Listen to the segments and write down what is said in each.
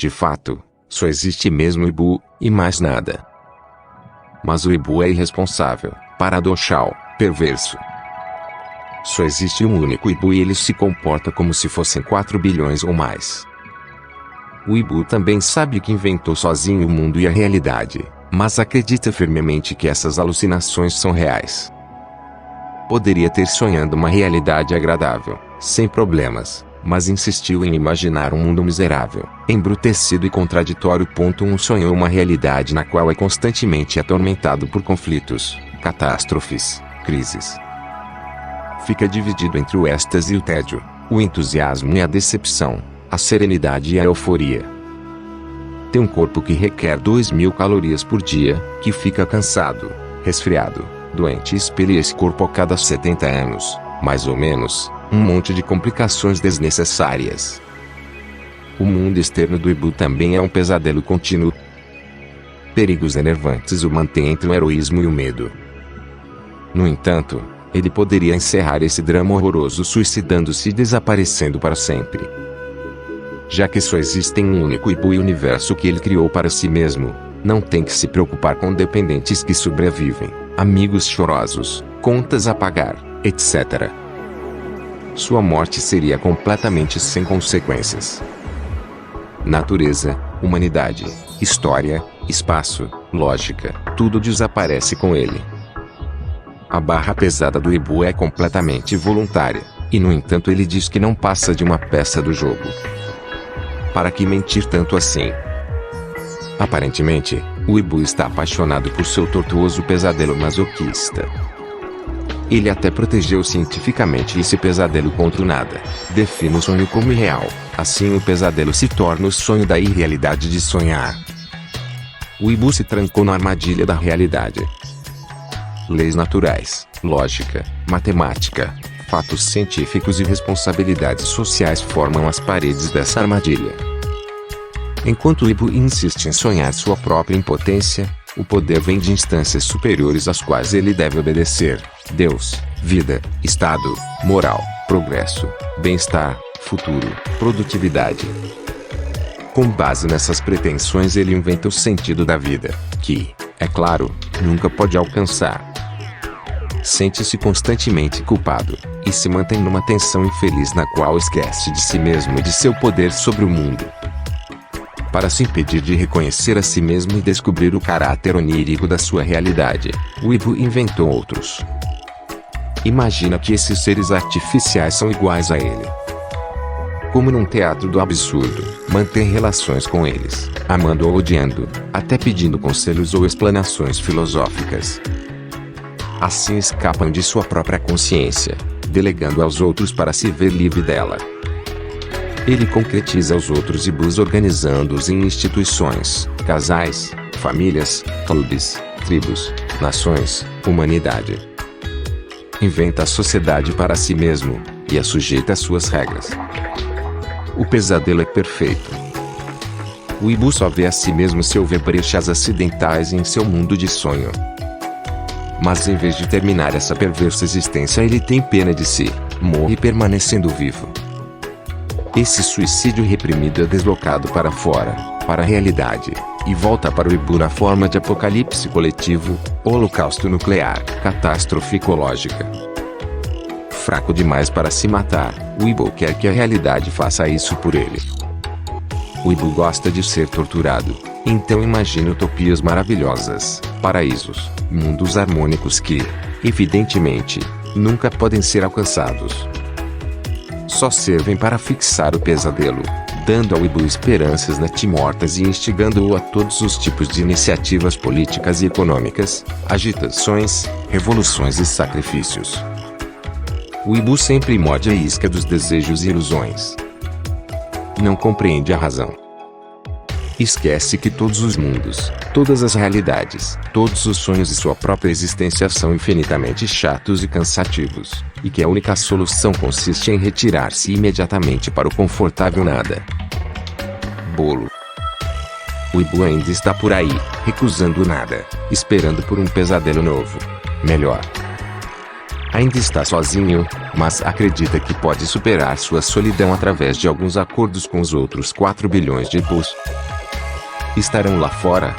De fato, só existe mesmo o Ibu, e mais nada. Mas o Ibu é irresponsável, paradoxal, perverso. Só existe um único Ibu e ele se comporta como se fossem 4 bilhões ou mais. O Ibu também sabe que inventou sozinho o mundo e a realidade, mas acredita firmemente que essas alucinações são reais. Poderia ter sonhado uma realidade agradável, sem problemas, mas insistiu em imaginar um mundo miserável, embrutecido e contraditório. Sonhou uma realidade na qual é constantemente atormentado por conflitos, catástrofes, crises. Fica dividido entre o êxtase e o tédio, o entusiasmo e a decepção, a serenidade e a euforia. Tem um corpo que requer 2.000 calorias por dia, que fica cansado, resfriado, doente e espelha esse corpo a cada 70 anos, mais ou menos, um monte de complicações desnecessárias. O mundo externo do Ibu também é um pesadelo contínuo. Perigos enervantes o mantêm entre o heroísmo e o medo. No entanto, ele poderia encerrar esse drama horroroso suicidando-se e desaparecendo para sempre. Já que só existem um único Ibu e universo que ele criou para si mesmo, não tem que se preocupar com dependentes que sobrevivem, amigos chorosos, contas a pagar, etc. Sua morte seria completamente sem consequências. Natureza, humanidade, história, espaço, lógica, tudo desaparece com ele. A barra pesada do Ibu é completamente voluntária, e no entanto ele diz que não passa de uma peça do jogo. Para que mentir tanto assim? Aparentemente, o Ibu está apaixonado por seu tortuoso pesadelo masoquista. Ele até protegeu cientificamente esse pesadelo contra o nada. Define o sonho como irreal, assim o pesadelo se torna o sonho da irrealidade de sonhar. O Ibu se trancou na armadilha da realidade. Leis naturais, lógica, matemática, fatos científicos e responsabilidades sociais formam as paredes dessa armadilha. Enquanto o Ibu insiste em sonhar sua própria impotência, o poder vem de instâncias superiores às quais ele deve obedecer: Deus, vida, Estado, moral, progresso, bem-estar, futuro, produtividade. Com base nessas pretensões ele inventa o sentido da vida, que, é claro, nunca pode alcançar. Sente-se constantemente culpado, e se mantém numa tensão infeliz na qual esquece de si mesmo e de seu poder sobre o mundo. Para se impedir de reconhecer a si mesmo e descobrir o caráter onírico da sua realidade, o Ibu inventou outros. Imagina que esses seres artificiais são iguais a ele. Como num teatro do absurdo, mantém relações com eles, amando ou odiando, até pedindo conselhos ou explanações filosóficas. Assim escapam de sua própria consciência, delegando aos outros para se ver livre dela. Ele concretiza os outros Ibus organizando-os em instituições, casais, famílias, clubes, tribos, nações, humanidade. Inventa a sociedade para si mesmo, e a sujeita às suas regras. O pesadelo é perfeito. O Ibu só vê a si mesmo se houver brechas acidentais em seu mundo de sonho. Mas em vez de terminar essa perversa existência ele tem pena de si, morre permanecendo vivo. Esse suicídio reprimido é deslocado para fora, para a realidade, e volta para o Ibu na forma de apocalipse coletivo, holocausto nuclear, catástrofe ecológica. Fraco demais para se matar, o Ibu quer que a realidade faça isso por ele. O Ibu gosta de ser torturado, então imagina utopias maravilhosas, paraísos, mundos harmônicos que, evidentemente, nunca podem ser alcançados. Só servem para fixar o pesadelo, dando ao Ibu esperanças natimortas e instigando-o a todos os tipos de iniciativas políticas e econômicas, agitações, revoluções e sacrifícios. O Ibu sempre morde a isca dos desejos e ilusões. Não compreende a razão. Esquece que todos os mundos, todas as realidades, todos os sonhos e sua própria existência são infinitamente chatos e cansativos, e que a única solução consiste em retirar-se imediatamente para o confortável nada. Bolo. O Ibu ainda está por aí, recusando nada, esperando por um pesadelo novo. Melhor. Ainda está sozinho, mas acredita que pode superar sua solidão através de alguns acordos com os outros 4 bilhões de ibus. Estarão lá fora?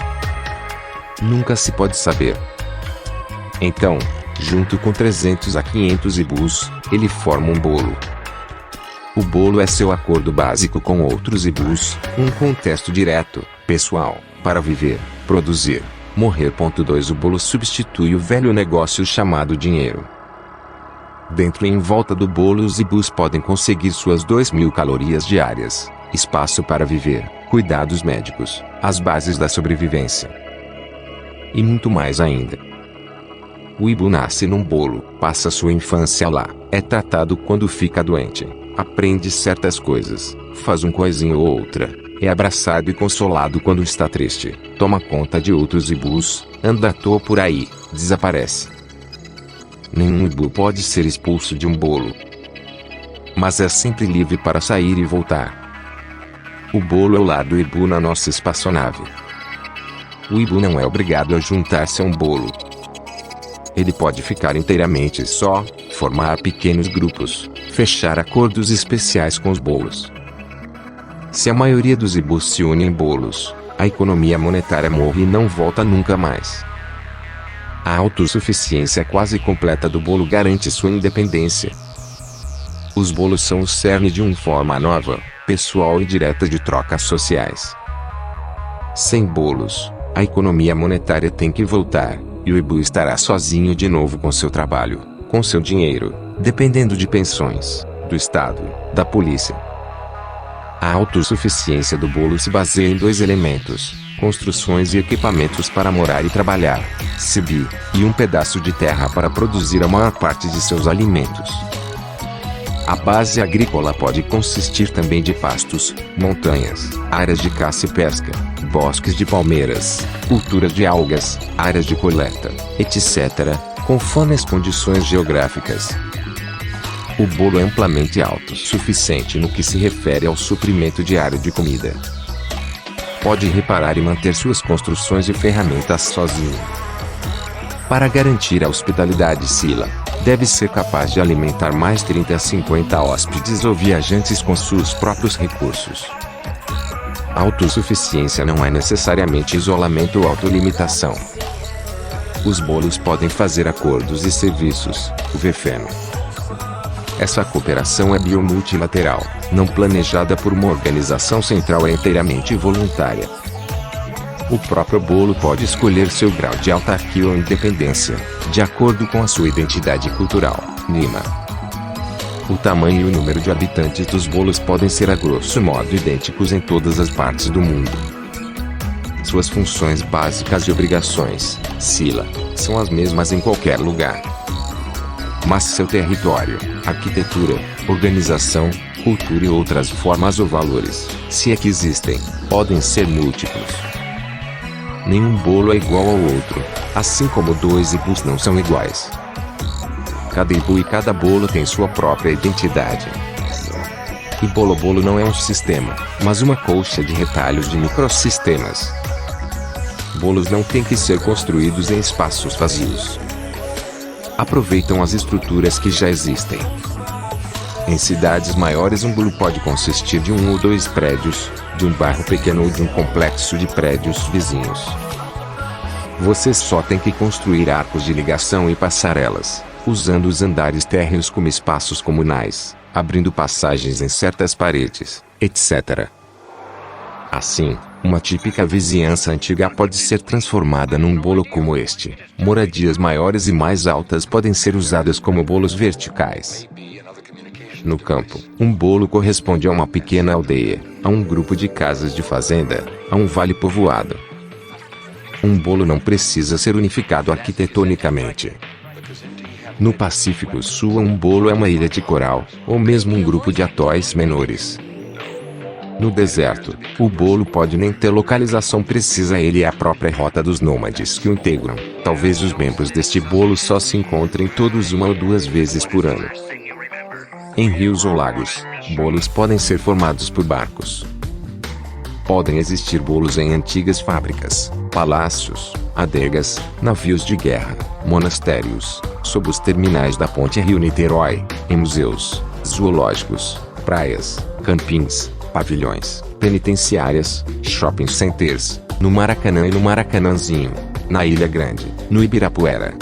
Nunca se pode saber. Então, junto com 300 a 500 ibus, ele forma um bolo. O bolo é seu acordo básico com outros ibus, um contexto direto, pessoal, para viver, produzir, morrer. 2 O bolo substitui o velho negócio chamado dinheiro. Dentro e em volta do bolo os ibus podem conseguir suas 2.000 calorias diárias, espaço para viver, cuidados médicos, as bases da sobrevivência. E muito mais ainda. O ibu nasce num bolo, passa sua infância lá, é tratado quando fica doente, aprende certas coisas, faz um coisinho ou outra, é abraçado e consolado quando está triste, toma conta de outros ibus, anda à toa por aí, desaparece. Nenhum ibu pode ser expulso de um bolo, mas é sempre livre para sair e voltar. O bolo é o lar do ibu na nossa espaçonave. O ibu não é obrigado a juntar-se a um bolo. Ele pode ficar inteiramente só, formar pequenos grupos, fechar acordos especiais com os bolos. Se a maioria dos ibus se une em bolos, a economia monetária morre e não volta nunca mais. A autossuficiência quase completa do bolo garante sua independência. Os bolos são o cerne de uma forma nova, pessoal e direta de trocas sociais. Sem bolos, a economia monetária tem que voltar, e o ibu estará sozinho de novo com seu trabalho, com seu dinheiro, dependendo de pensões, do Estado, da polícia. A autossuficiência do bolo se baseia em 2 elementos: construções e equipamentos para morar e trabalhar, CBI, e um pedaço de terra para produzir a maior parte de seus alimentos. A base agrícola pode consistir também de pastos, montanhas, áreas de caça e pesca, bosques de palmeiras, culturas de algas, áreas de coleta, etc., conforme as condições geográficas. O bolo é amplamente autossuficiente no que se refere ao suprimento diário de comida. Pode reparar e manter suas construções e ferramentas sozinho. Para garantir a hospitalidade Sila, deve ser capaz de alimentar mais 30 a 50 hóspedes ou viajantes com seus próprios recursos. A autossuficiência não é necessariamente isolamento ou autolimitação. Os bolos podem fazer acordos e serviços, o VFN. Essa cooperação é biomultilateral, não planejada por uma organização central, é inteiramente voluntária. O próprio bolo pode escolher seu grau de autarquia ou independência, de acordo com a sua identidade cultural, Nima. O tamanho e o número de habitantes dos bolos podem ser a grosso modo idênticos em todas as partes do mundo. Suas funções básicas e obrigações, Sila, são as mesmas em qualquer lugar. Mas seu território, arquitetura, organização, cultura e outras formas ou valores, se é que existem, podem ser múltiplos. Nenhum bolo é igual ao outro, assim como 2 ibus não são iguais. Cada ibu e cada bolo tem sua própria identidade. E bolo não é um sistema, mas uma colcha de retalhos de microsistemas. Bolos não têm que ser construídos em espaços vazios. Aproveitam as estruturas que já existem. Em cidades maiores, um bolo pode consistir de 1 ou 2 prédios, de um bairro pequeno ou de um complexo de prédios vizinhos. Você só tem que construir arcos de ligação e passarelas, usando os andares térreos como espaços comunais, abrindo passagens em certas paredes, etc. Assim, uma típica vizinhança antiga pode ser transformada num bolo como este. Moradias maiores e mais altas podem ser usadas como bolos verticais. No campo, um bolo corresponde a uma pequena aldeia, a um grupo de casas de fazenda, a um vale povoado. Um bolo não precisa ser unificado arquitetonicamente. No Pacífico Sul, um bolo é uma ilha de coral, ou mesmo um grupo de atóis menores. No deserto, o bolo pode nem ter localização precisa, ele é a própria rota dos nômades que o integram. Talvez os membros deste bolo só se encontrem todos 1 ou 2 vezes por ano. Em rios ou lagos, bolos podem ser formados por barcos. Podem existir bolos em antigas fábricas, palácios, adegas, navios de guerra, monastérios, sob os terminais da ponte Rio-Niterói, em museus, zoológicos, praias, campings, pavilhões, penitenciárias, shopping centers, no Maracanã e no Maracanãzinho, na Ilha Grande, no Ibirapuera.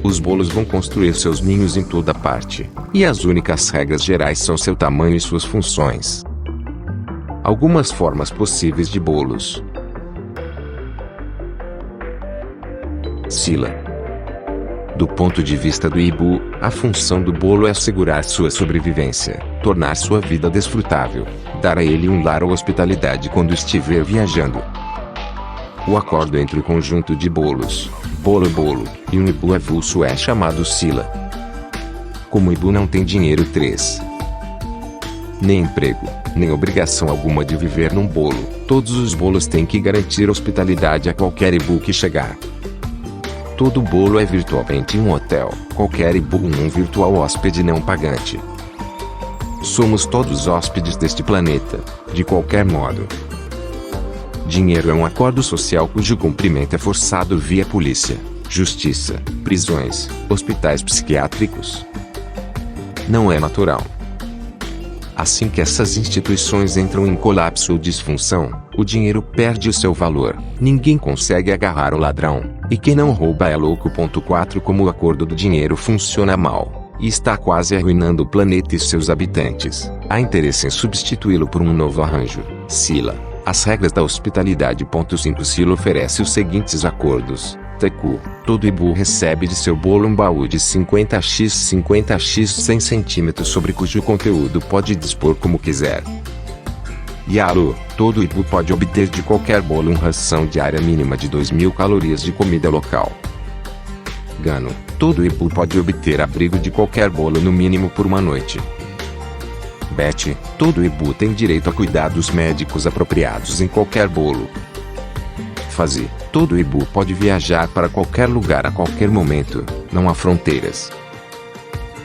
Os bolos vão construir seus ninhos em toda parte, e as únicas regras gerais são seu tamanho e suas funções. Algumas formas possíveis de bolos. Sila. Do ponto de vista do Ibu, a função do bolo é assegurar sua sobrevivência, tornar sua vida desfrutável, dar a ele um lar ou hospitalidade quando estiver viajando. O acordo entre o conjunto de bolos, bolo e um Ibu avulso é chamado Sila. Como o Ibu não tem dinheiro 3, nem emprego, nem obrigação alguma de viver num bolo, todos os bolos têm que garantir hospitalidade a qualquer Ibu que chegar. Todo bolo é virtualmente um hotel, qualquer Ibu um virtual hóspede não pagante. Somos todos hóspedes deste planeta, de qualquer modo. Dinheiro é um acordo social cujo cumprimento é forçado via polícia, justiça, prisões, hospitais psiquiátricos. Não é natural. Assim que essas instituições entram em colapso ou disfunção, o dinheiro perde o seu valor, ninguém consegue agarrar o ladrão, e quem não rouba é louco. 4 Como o acordo do dinheiro funciona mal, e está quase arruinando o planeta e seus habitantes, há interesse em substituí-lo por um novo arranjo, Sila. As regras da hospitalidade. 5 Sila oferece os seguintes acordos. TQ. Todo Ibu recebe de seu bolo um baú de 50x 100 cm sobre cujo conteúdo pode dispor como quiser. Yaru. Todo Ibu pode obter de qualquer bolo uma ração diária mínima de 2.000 calorias de comida local. Gano. Todo Ibu pode obter abrigo de qualquer bolo no mínimo por uma noite. Bet. Todo Ibu tem direito a cuidados médicos apropriados em qualquer bolo. Fazi. Todo Ibu pode viajar para qualquer lugar a qualquer momento, não há fronteiras.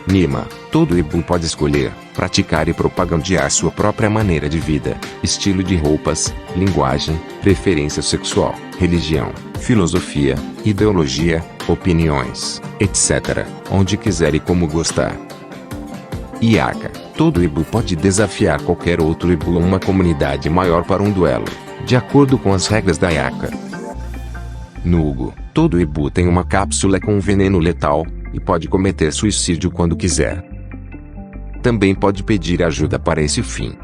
Nima. Todo Ibu pode escolher, praticar e propagandear sua própria maneira de vida, estilo de roupas, linguagem, preferência sexual, religião, filosofia, ideologia, opiniões, etc., onde quiser e como gostar. Iaka. Todo Ibu pode desafiar qualquer outro Ibu ou uma comunidade maior para um duelo, de acordo com as regras da Iaka. Nugo. Todo Ibu tem uma cápsula com um veneno letal, e pode cometer suicídio quando quiser. Também pode pedir ajuda para esse fim.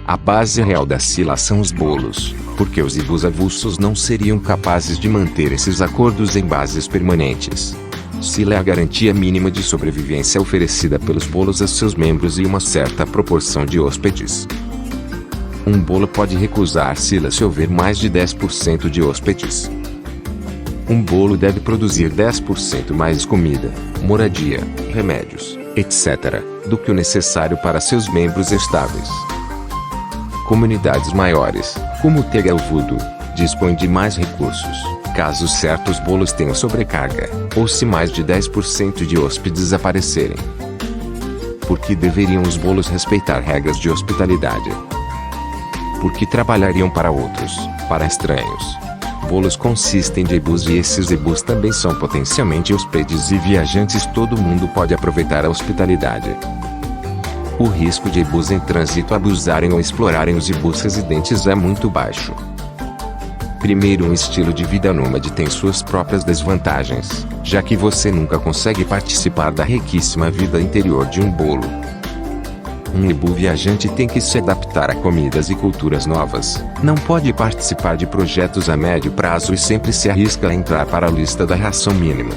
A base real da Sila são os bolos, porque os Ibus avulsos não seriam capazes de manter esses acordos em bases permanentes. Sila é a garantia mínima de sobrevivência oferecida pelos bolos a seus membros e uma certa proporção de hóspedes. Um bolo pode recusar Sila se houver mais de 10% de hóspedes. Um bolo deve produzir 10% mais comida, moradia, remédios, etc., do que o necessário para seus membros estáveis. Comunidades maiores, como Tegelvudo, dispõem de mais recursos, caso certos bolos tenham sobrecarga, ou se mais de 10% de hóspedes aparecerem. Por que deveriam os bolos respeitar regras de hospitalidade? Porque trabalhariam para outros, para estranhos. Bolos consistem de Ibus e esses Ibus também são potencialmente hóspedes e viajantes. Todo mundo pode aproveitar a hospitalidade. O risco de Ibus em trânsito abusarem ou explorarem os Ibus residentes é muito baixo. Primeiro, um estilo de vida nômade tem suas próprias desvantagens, já que você nunca consegue participar da riquíssima vida interior de um bolo. Um Ibu viajante tem que se adaptar a comidas e culturas novas, não pode participar de projetos a médio prazo e sempre se arrisca a entrar para a lista da ração mínima.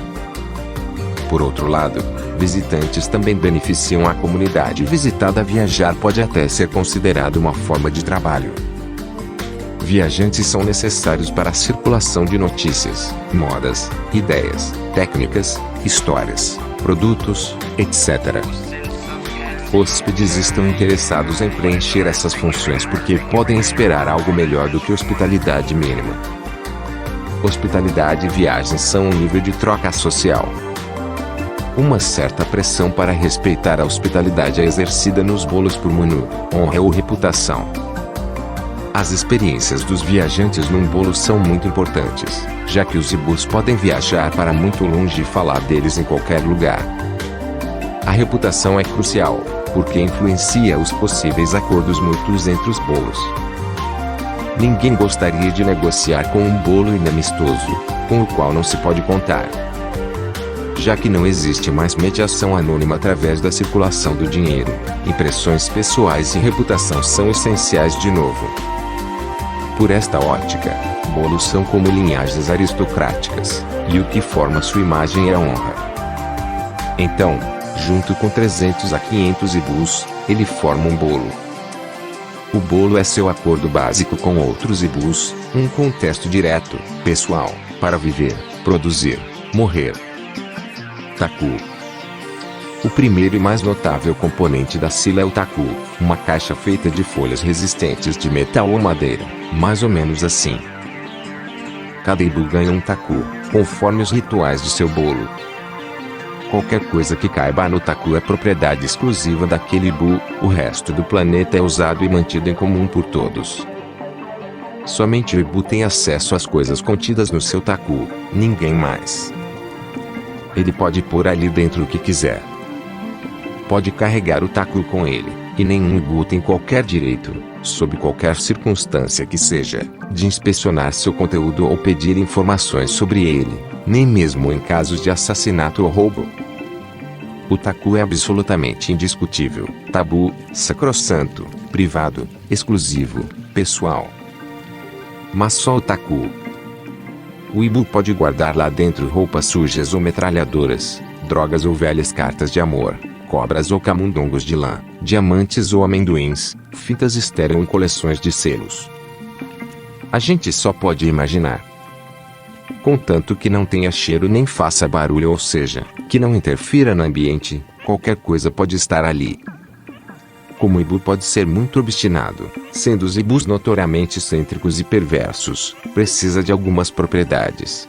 Por outro lado, visitantes também beneficiam a comunidade visitada. Viajar pode até ser considerado uma forma de trabalho. Viajantes são necessários para a circulação de notícias, modas, ideias, técnicas, histórias, produtos, etc. Hóspedes estão interessados em preencher essas funções porque podem esperar algo melhor do que hospitalidade mínima. Hospitalidade e viagens são um nível de troca social. Uma certa pressão para respeitar a hospitalidade é exercida nos bolos por menu, honra ou reputação. As experiências dos viajantes num bolo são muito importantes, já que os Ibus podem viajar para muito longe e falar deles em qualquer lugar. A reputação é crucial, porque influencia os possíveis acordos mútuos entre os bolos. Ninguém gostaria de negociar com um bolo inamistoso, com o qual não se pode contar. Já que não existe mais mediação anônima através da circulação do dinheiro, impressões pessoais e reputação são essenciais de novo. Por esta ótica, bolos são como linhagens aristocráticas, e o que forma sua imagem é a honra. Então, junto com 300 a 500 hibus, ele forma um bolo. O bolo é seu acordo básico com outros hibus, um contexto direto, pessoal, para viver, produzir, morrer. Taku. O primeiro e mais notável componente da sila é o taku, uma caixa feita de folhas resistentes de metal ou madeira, mais ou menos assim. Cada hibu ganha um taku, conforme os rituais de seu bolo. Qualquer coisa que caiba no taku é propriedade exclusiva daquele hibu, o resto do planeta é usado e mantido em comum por todos. Somente o hibu tem acesso às coisas contidas no seu taku, ninguém mais. Ele pode pôr ali dentro o que quiser. Pode carregar o taku com ele, e nenhum hibu tem qualquer direito, sob qualquer circunstância que seja, de inspecionar seu conteúdo ou pedir informações sobre ele, nem mesmo em casos de assassinato ou roubo. O taku é absolutamente indiscutível, tabu, sacrossanto, privado, exclusivo, pessoal. Mas só o taku. O hibu pode guardar lá dentro roupas sujas ou metralhadoras, drogas ou velhas cartas de amor, cobras ou camundongos de lã, diamantes ou amendoins, fitas estéril e coleções de selos. A gente só pode imaginar. Contanto que não tenha cheiro nem faça barulho, ou seja, que não interfira no ambiente, qualquer coisa pode estar ali. Como o hibu pode ser muito obstinado, sendo os hibus notoriamente excêntricos e perversos, precisa de algumas propriedades.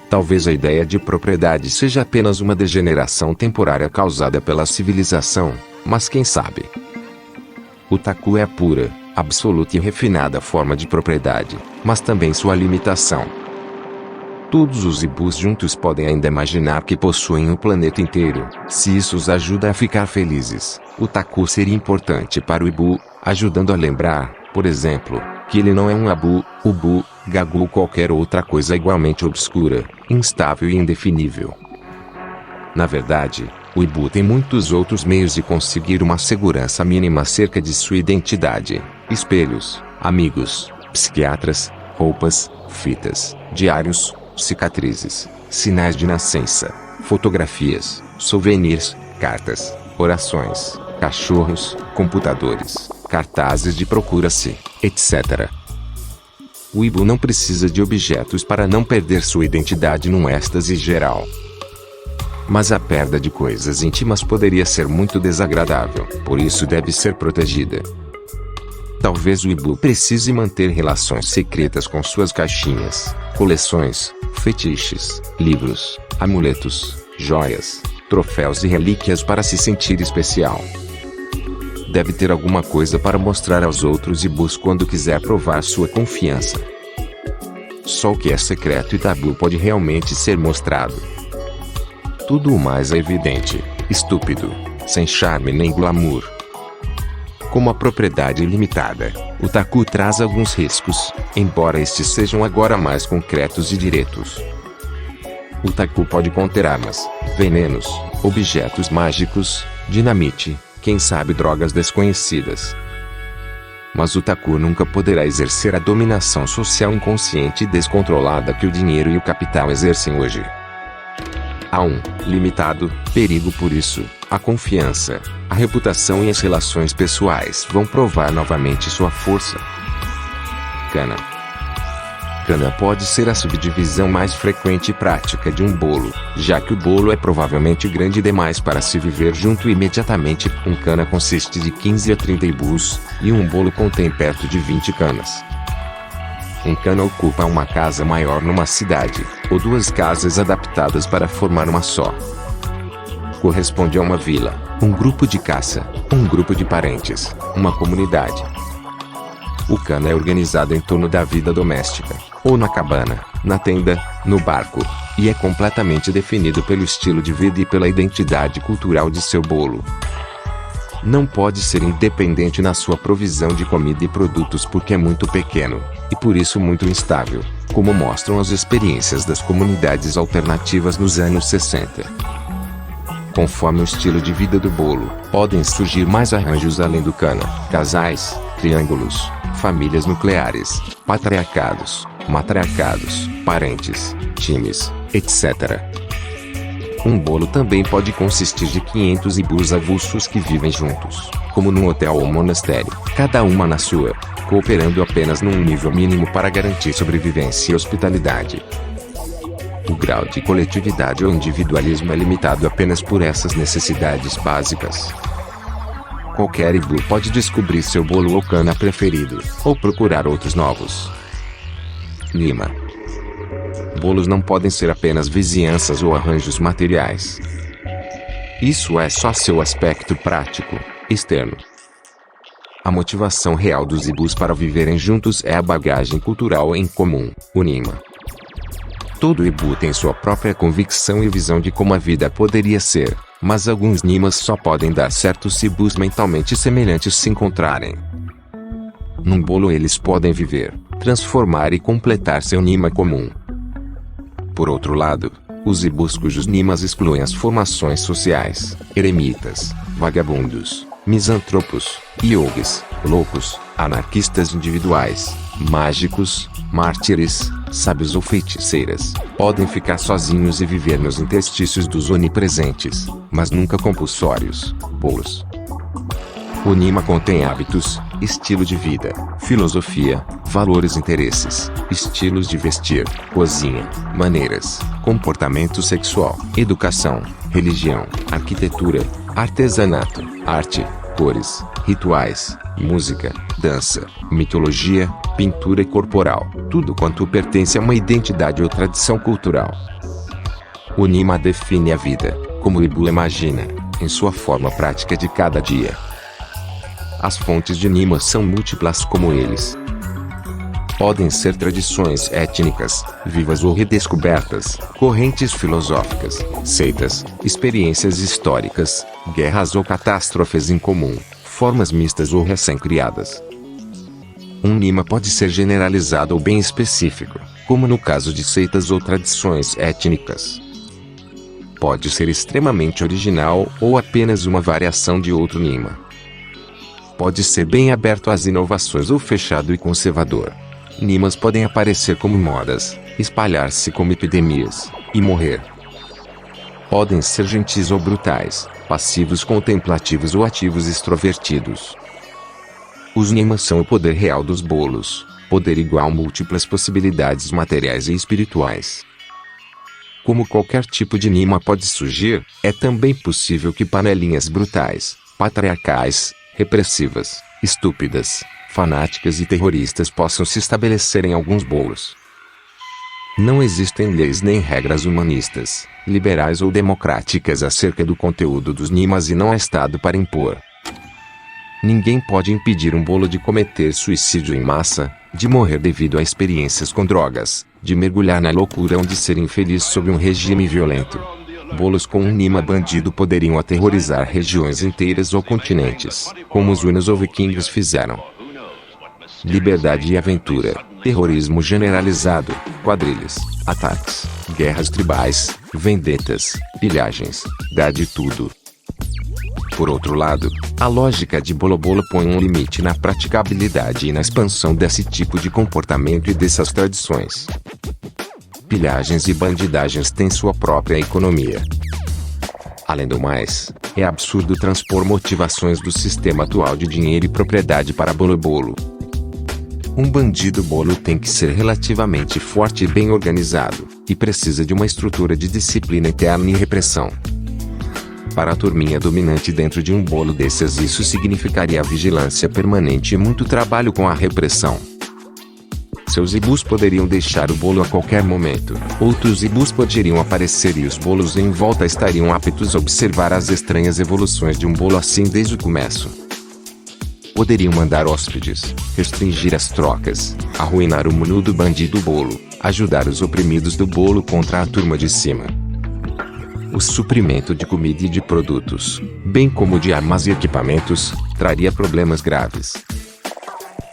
Talvez a ideia de propriedade seja apenas uma degeneração temporária causada pela civilização, mas quem sabe? O taku é a pura, absoluta e refinada forma de propriedade, mas também sua limitação. Todos os hibus juntos podem ainda imaginar que possuem o planeta inteiro. Se isso os ajuda a ficar felizes, o taku seria importante para o hibu, ajudando a lembrar, por exemplo, que ele não é um abu, ubu, gagu ou qualquer outra coisa igualmente obscura, instável e indefinível. Na verdade, o hibu tem muitos outros meios de conseguir uma segurança mínima acerca de sua identidade: espelhos, amigos, psiquiatras, roupas, fitas, diários, cicatrizes, sinais de nascença, fotografias, souvenirs, cartas, orações, cachorros, computadores, cartazes de procura-se, etc. O hibu não precisa de objetos para não perder sua identidade num êxtase geral. Mas a perda de coisas íntimas poderia ser muito desagradável, por isso deve ser protegida. Talvez o hibu precise manter relações secretas com suas caixinhas, coleções, fetiches, livros, amuletos, joias, troféus e relíquias para se sentir especial. Deve ter alguma coisa para mostrar aos outros hibus quando quiser provar sua confiança. Só o que é secreto e tabu pode realmente ser mostrado. Tudo o mais é evidente, estúpido, sem charme nem glamour. Como a propriedade ilimitada, o taku traz alguns riscos, embora estes sejam agora mais concretos e diretos. O taku pode conter armas, venenos, objetos mágicos, dinamite, quem sabe drogas desconhecidas. Mas o taku nunca poderá exercer a dominação social inconsciente e descontrolada que o dinheiro e o capital exercem hoje. Há um limitado perigo por isso: a confiança, a reputação e as relações pessoais vão provar novamente sua força. Kana. Kana pode ser a subdivisão mais frequente e prática de um bolo, já que o bolo é provavelmente grande demais para se viver junto imediatamente. Um kana consiste de 15 a 30 hibus, e um bolo contém perto de 20 canas. Um kana ocupa uma casa maior numa cidade, ou duas casas adaptadas para formar uma só. Corresponde a uma vila, um grupo de caça, um grupo de parentes, uma comunidade. O kana é organizado em torno da vida doméstica, ou na cabana, na tenda, no barco, e é completamente definido pelo estilo de vida e pela identidade cultural de seu bolo. Não pode ser independente na sua provisão de comida e produtos porque é muito pequeno, e por isso muito instável, como mostram as experiências das comunidades alternativas nos anos 60. Conforme o estilo de vida do bolo, podem surgir mais arranjos além do cana, casais, triângulos, famílias nucleares, patriarcados, matriarcados, parentes, times, etc. Um bolo também pode consistir de 500 hibus avulsos que vivem juntos, como num hotel ou monastério, cada uma na sua, cooperando apenas num nível mínimo para garantir sobrevivência e hospitalidade. O grau de coletividade ou individualismo é limitado apenas por essas necessidades básicas. Qualquer hibu pode descobrir seu bolo ou cana preferido, ou procurar outros novos. Lima. Bolos não podem ser apenas vizinhanças ou arranjos materiais. Isso é só seu aspecto prático, externo. A motivação real dos hibus para viverem juntos é a bagagem cultural em comum, o Nima. Todo hibu tem sua própria convicção e visão de como a vida poderia ser, mas alguns Nimas só podem dar certo se hibus mentalmente semelhantes se encontrarem. Num bolo eles podem viver, transformar e completar seu Nima comum. Por outro lado, os hibus cujos Nimas excluem as formações sociais, eremitas, vagabundos, misantropos, yogis, loucos, anarquistas individuais, mágicos, mártires, sábios ou feiticeiras, podem ficar sozinhos e viver nos interstícios dos onipresentes, mas nunca compulsórios, bolos. O Nima contém hábitos, estilo de vida, filosofia, valores e interesses, estilos de vestir, cozinha, maneiras, comportamento sexual, educação, religião, arquitetura, artesanato, arte, cores, rituais, música, dança, mitologia, pintura corporal, tudo quanto pertence a uma identidade ou tradição cultural. O Nima define a vida, como o hibu imagina, em sua forma prática de cada dia. As fontes de Nima são múltiplas como eles. Podem ser tradições étnicas, vivas ou redescobertas, correntes filosóficas, seitas, experiências históricas, guerras ou catástrofes em comum, formas mistas ou recém-criadas. Um Nima pode ser generalizado ou bem específico, como no caso de seitas ou tradições étnicas. Pode ser extremamente original ou apenas uma variação de outro Nima. Pode ser bem aberto às inovações ou fechado e conservador. Nimas podem aparecer como modas, espalhar-se como epidemias, e morrer. Podem ser gentis ou brutais, passivos contemplativos ou ativos extrovertidos. Os Nimas são o poder real dos bolos, poder igual múltiplas possibilidades materiais e espirituais. Como qualquer tipo de Nima pode surgir, é também possível que panelinhas brutais, patriarcais, repressivas, estúpidas, fanáticas e terroristas possam se estabelecer em alguns bolos. Não existem leis nem regras humanistas, liberais ou democráticas acerca do conteúdo dos Nimas e não há Estado para impor. Ninguém pode impedir um bolo de cometer suicídio em massa, de morrer devido a experiências com drogas, de mergulhar na loucura ou de ser infeliz sob um regime violento. Bolos com um Nima bandido poderiam aterrorizar regiões inteiras ou continentes, como os Hunos ou vikings fizeram. Liberdade e aventura, terrorismo generalizado, quadrilhas, ataques, guerras tribais, vendetas, pilhagens, dá de tudo. Por outro lado, a lógica de Bolo Bolo põe um limite na praticabilidade e na expansão desse tipo de comportamento e dessas tradições. Pilhagens e bandidagens têm sua própria economia. Além do mais, é absurdo transpor motivações do sistema atual de dinheiro e propriedade para Bolo Bolo. Um bandido bolo tem que ser relativamente forte e bem organizado, e precisa de uma estrutura de disciplina interna e repressão. Para a turminha dominante dentro de um bolo desses, isso significaria vigilância permanente e muito trabalho com a repressão. Seus hibus poderiam deixar o bolo a qualquer momento, outros hibus poderiam aparecer e os bolos em volta estariam aptos a observar as estranhas evoluções de um bolo assim desde o começo. Poderiam mandar hóspedes, restringir as trocas, arruinar o menu do bandido bolo, Ajudar os oprimidos do bolo contra a turma de cima. O suprimento de comida e de produtos, bem como de armas e equipamentos, traria problemas graves.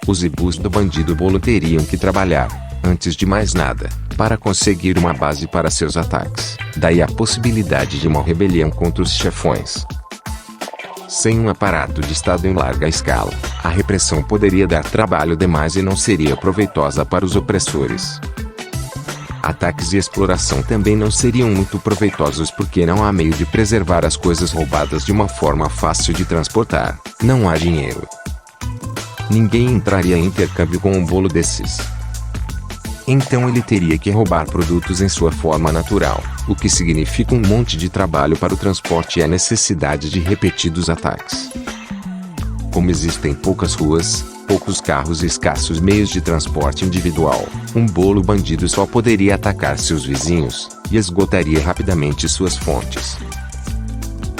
Os ibus do bandido bolo teriam que trabalhar, antes de mais nada, para conseguir uma base para seus ataques. Daí a possibilidade de uma rebelião contra os chefões. Sem um aparato de Estado em larga escala, a repressão poderia dar trabalho demais e não seria proveitosa para os opressores. Ataques e exploração também não seriam muito proveitosos porque não há meio de preservar as coisas roubadas de uma forma fácil de transportar. Não há dinheiro. Ninguém entraria em intercâmbio com um bolo desses. Então ele teria que roubar produtos em sua forma natural, o que significa um monte de trabalho para o transporte e a necessidade de repetidos ataques. Como existem poucas ruas, poucos carros e escassos meios de transporte individual, um bolo bandido só poderia atacar seus vizinhos, e esgotaria rapidamente suas fontes.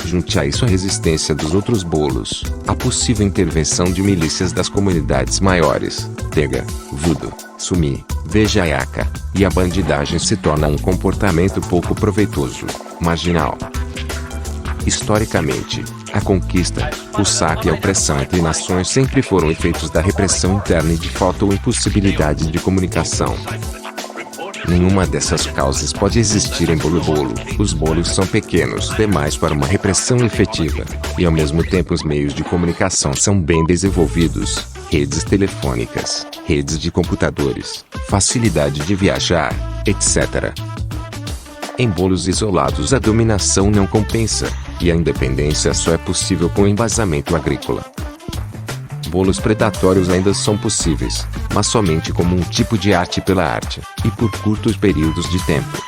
Junte a isso a resistência dos outros bolos, a possível intervenção de milícias das comunidades maiores, Tega, Voodoo, Sumi, Vejaiaca, e a bandidagem se torna um comportamento pouco proveitoso, marginal. Historicamente, a conquista, o saque e a opressão entre nações sempre foram efeitos da repressão interna e de falta ou impossibilidade de comunicação. Nenhuma dessas causas pode existir em bolo-bolo. Os bolos são pequenos demais para uma repressão efetiva, e ao mesmo tempo os meios de comunicação são bem desenvolvidos, redes telefônicas, redes de computadores, facilidade de viajar, etc. Em bolos isolados a dominação não compensa, e a independência só é possível com embasamento agrícola. Bolos predatórios ainda são possíveis, mas somente como um tipo de arte pela arte, e por curtos períodos de tempo.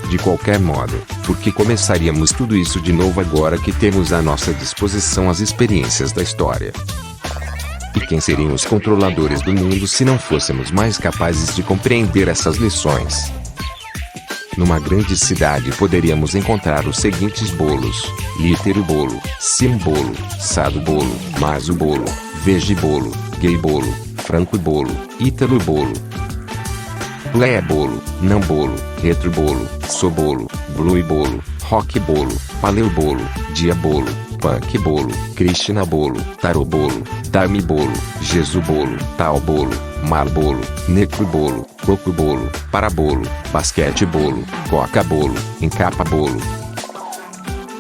De qualquer modo, por que começaríamos tudo isso de novo agora que temos à nossa disposição as experiências da história? E quem seriam os controladores do mundo se não fôssemos mais capazes de compreender essas lições? Numa grande cidade poderíamos encontrar os seguintes bolos: Lítero bolo, Sim bolo, Sado bolo, Maso bolo, Vege bolo, Gay bolo, Franco bolo, Ítalo bolo, Pleia bolo, Não bolo, Retro bolo, So bolo, Blue bolo, Rock bolo, Paleo bolo, Dia bolo, Punk bolo, Krishna bolo, Taro bolo, Dharmi bolo, Jesus bolo, Tal bolo, Mar bolo, Necro bolo, Coco bolo, Parabolo, Basquete bolo, Coca bolo, Encapa bolo,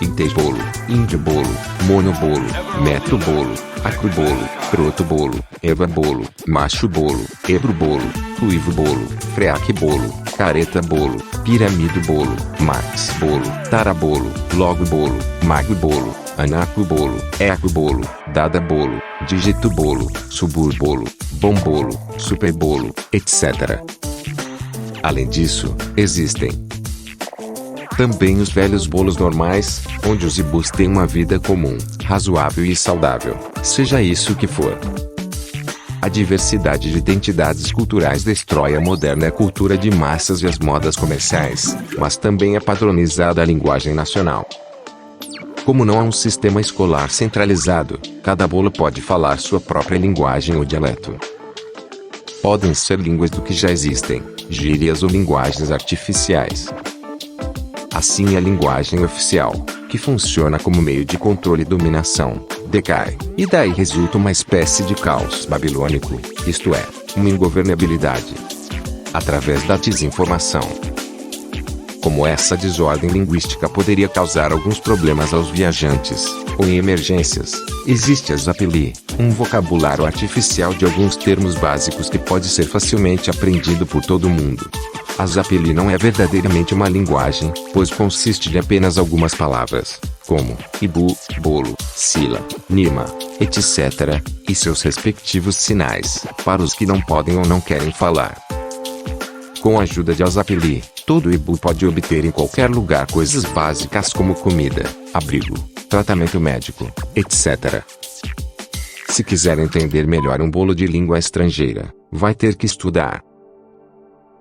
Inte bolo, Índio bolo, Mono bolo, Metro bolo, Acro bolo, Proto bolo, Eva bolo, Macho bolo, Ebro bolo, Ruivo bolo, Freaque bolo, Careta bolo, Piramido bolo, Max bolo, Tara bolo, Logo bolo, Mago bolo, Anaco bolo, Eco bolo, Dada bolo, Digito bolo, Subur bolo, Bom bolo, Super bolo, etc. Além disso, existem também os velhos bolos normais, onde os ibus têm uma vida comum, razoável e saudável, seja isso o que for. A diversidade de identidades culturais destrói a moderna cultura de massas e as modas comerciais, mas também é padronizada a linguagem nacional. Como não há um sistema escolar centralizado, cada bolo pode falar sua própria linguagem ou dialeto. Podem ser línguas do que já existem, gírias ou linguagens artificiais. Assim a linguagem oficial, que funciona como meio de controle e dominação, decai, e daí resulta uma espécie de caos babilônico, isto é, uma ingovernabilidade. Através da desinformação. Como essa desordem linguística poderia causar alguns problemas aos viajantes, ou em emergências, existe a Zapili, um vocabulário artificial de alguns termos básicos que pode ser facilmente aprendido por todo mundo. A Zapili não é verdadeiramente uma linguagem, pois consiste de apenas algumas palavras, como ibu, bolo, sila, nima, etc., e seus respectivos sinais, para os que não podem ou não querem falar. Com a ajuda de Azapili, todo ibu pode obter em qualquer lugar coisas básicas como comida, abrigo, tratamento médico, etc. Se quiser entender melhor um bolo de língua estrangeira, vai ter que estudar.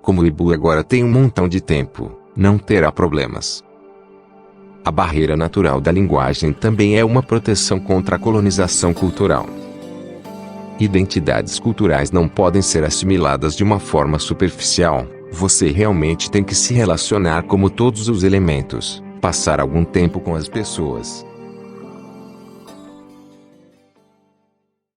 Como o ibu agora tem um montão de tempo, não terá problemas. A barreira natural da linguagem também é uma proteção contra a colonização cultural. Identidades culturais não podem ser assimiladas de uma forma superficial. Você realmente tem que se relacionar como todos os elementos, passar algum tempo com as pessoas,